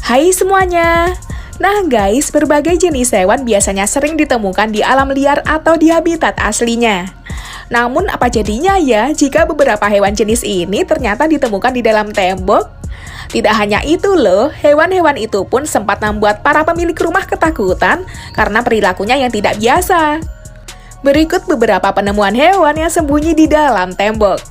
Hai semuanya. Nah guys, berbagai jenis hewan biasanya sering ditemukan di alam liar atau di habitat aslinya. Namun apa jadinya ya jika beberapa hewan jenis ini ternyata ditemukan di dalam tembok? Tidak hanya itu loh, hewan-hewan itu pun sempat membuat para pemilik rumah ketakutan karena perilakunya yang tidak biasa. Berikut beberapa penemuan hewan yang sembunyi di dalam tembok.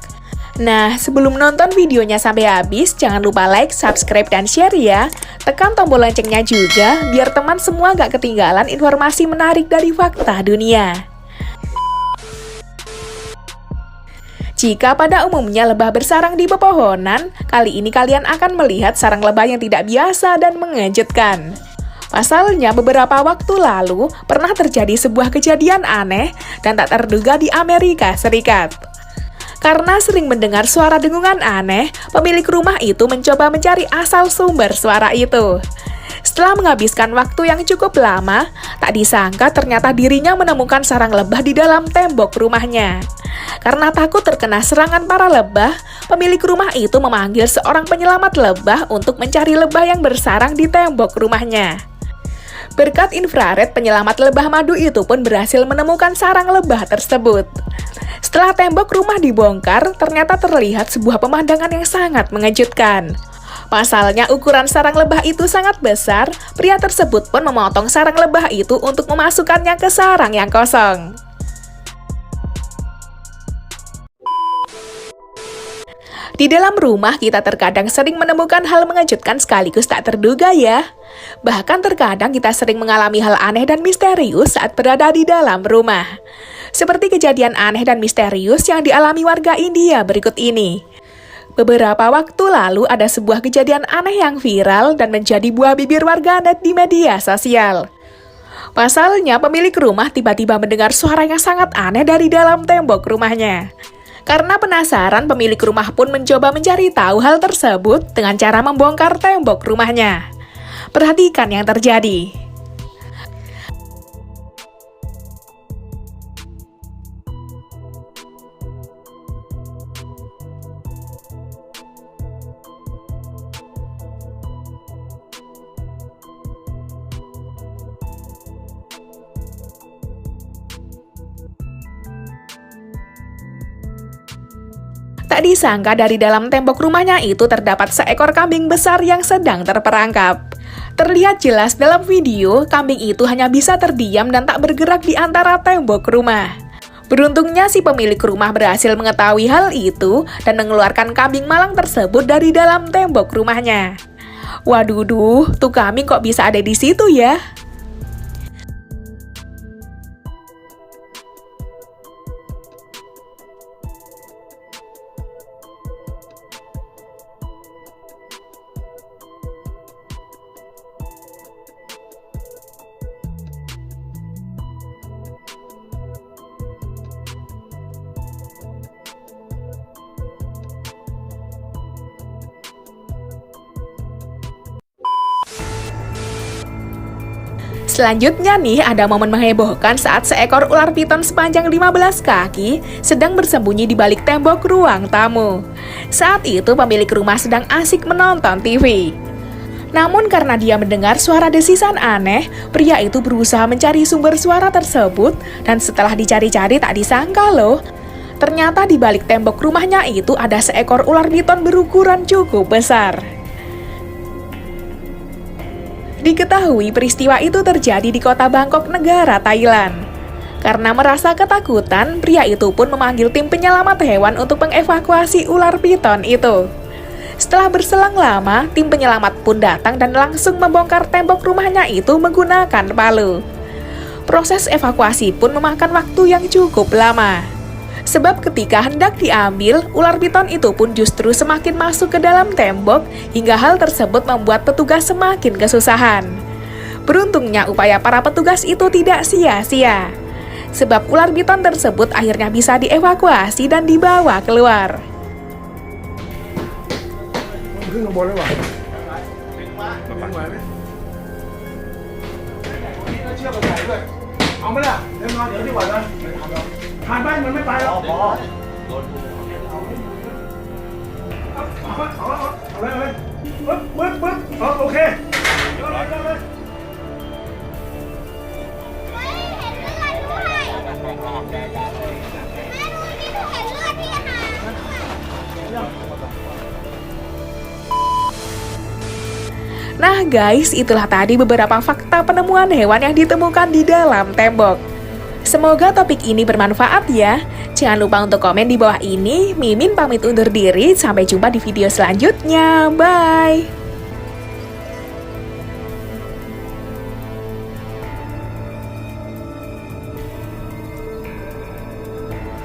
Nah, sebelum nonton videonya sampai habis, jangan lupa like, subscribe, dan share ya. Tekan tombol loncengnya juga, biar teman semua gak ketinggalan informasi menarik dari fakta dunia. Jika pada umumnya lebah bersarang di pepohonan, kali ini kalian akan melihat sarang lebah yang tidak biasa dan mengejutkan. Pasalnya, beberapa waktu lalu pernah terjadi sebuah kejadian aneh dan tak terduga di Amerika Serikat. Karena sering mendengar suara dengungan aneh, pemilik rumah itu mencoba mencari asal sumber suara itu. Setelah menghabiskan waktu yang cukup lama, tak disangka ternyata dirinya menemukan sarang lebah di dalam tembok rumahnya. Karena takut terkena serangan para lebah, pemilik rumah itu memanggil seorang penyelamat lebah untuk mencari lebah yang bersarang di tembok rumahnya. Berkat infrared, penyelamat lebah madu itu pun berhasil menemukan sarang lebah tersebut. Setelah tembok rumah dibongkar, ternyata terlihat sebuah pemandangan yang sangat mengejutkan. Pasalnya ukuran sarang lebah itu sangat besar, pria tersebut pun memotong sarang lebah itu untuk memasukkannya ke sarang yang kosong. Di dalam rumah kita terkadang sering menemukan hal mengejutkan sekaligus tak terduga ya. Bahkan terkadang kita sering mengalami hal aneh dan misterius saat berada di dalam rumah. Seperti kejadian aneh dan misterius yang dialami warga India berikut ini. Beberapa waktu lalu ada sebuah kejadian aneh yang viral dan menjadi buah bibir warganet di media sosial. Pasalnya pemilik rumah tiba-tiba mendengar suara yang sangat aneh dari dalam tembok rumahnya. Karena penasaran, pemilik rumah pun mencoba mencari tahu hal tersebut dengan cara membongkar tembok rumahnya. Perhatikan yang terjadi. Tak disangka dari dalam tembok rumahnya itu terdapat seekor kambing besar yang sedang terperangkap. Terlihat jelas dalam video, kambing itu hanya bisa terdiam dan tak bergerak di antara tembok rumah. Beruntungnya si pemilik rumah berhasil mengetahui hal itu dan mengeluarkan kambing malang tersebut dari dalam tembok rumahnya. Waduh, tuh kambing kok bisa ada di situ ya? Selanjutnya nih, ada momen menghebohkan saat seekor ular piton sepanjang 15 kaki sedang bersembunyi di balik tembok ruang tamu. Saat itu pemilik rumah sedang asik menonton TV. Namun karena dia mendengar suara desisan aneh, pria itu berusaha mencari sumber suara tersebut dan setelah dicari-cari tak disangka loh. Ternyata di balik tembok rumahnya itu ada seekor ular piton berukuran cukup besar. Diketahui peristiwa itu terjadi di kota Bangkok, negara Thailand. Karena merasa ketakutan, pria itu pun memanggil tim penyelamat hewan untuk mengevakuasi ular piton itu. Setelah berselang lama, tim penyelamat pun datang dan langsung membongkar tembok rumahnya itu menggunakan palu. Proses evakuasi pun memakan waktu yang cukup lama. Sebab ketika hendak diambil, ular piton itu pun justru semakin masuk ke dalam tembok hingga hal tersebut membuat petugas semakin kesusahan. Beruntungnya upaya para petugas itu tidak sia-sia. Sebab ular piton tersebut akhirnya bisa dievakuasi dan dibawa keluar. เลยเอาเลยปึ๊บโอเคยอดเลย เฮ้ยเห็นเลือดด้วยแม่ดูนี่หนูเห็นเลือดที่หางด้วย Nah guys, itulah tadi beberapa fakta penemuan hewan yang ditemukan di dalam tembok. Semoga topik ini bermanfaat ya. Jangan lupa untuk komen di bawah ini. Mimin pamit undur diri, sampai jumpa di video selanjutnya. Bye!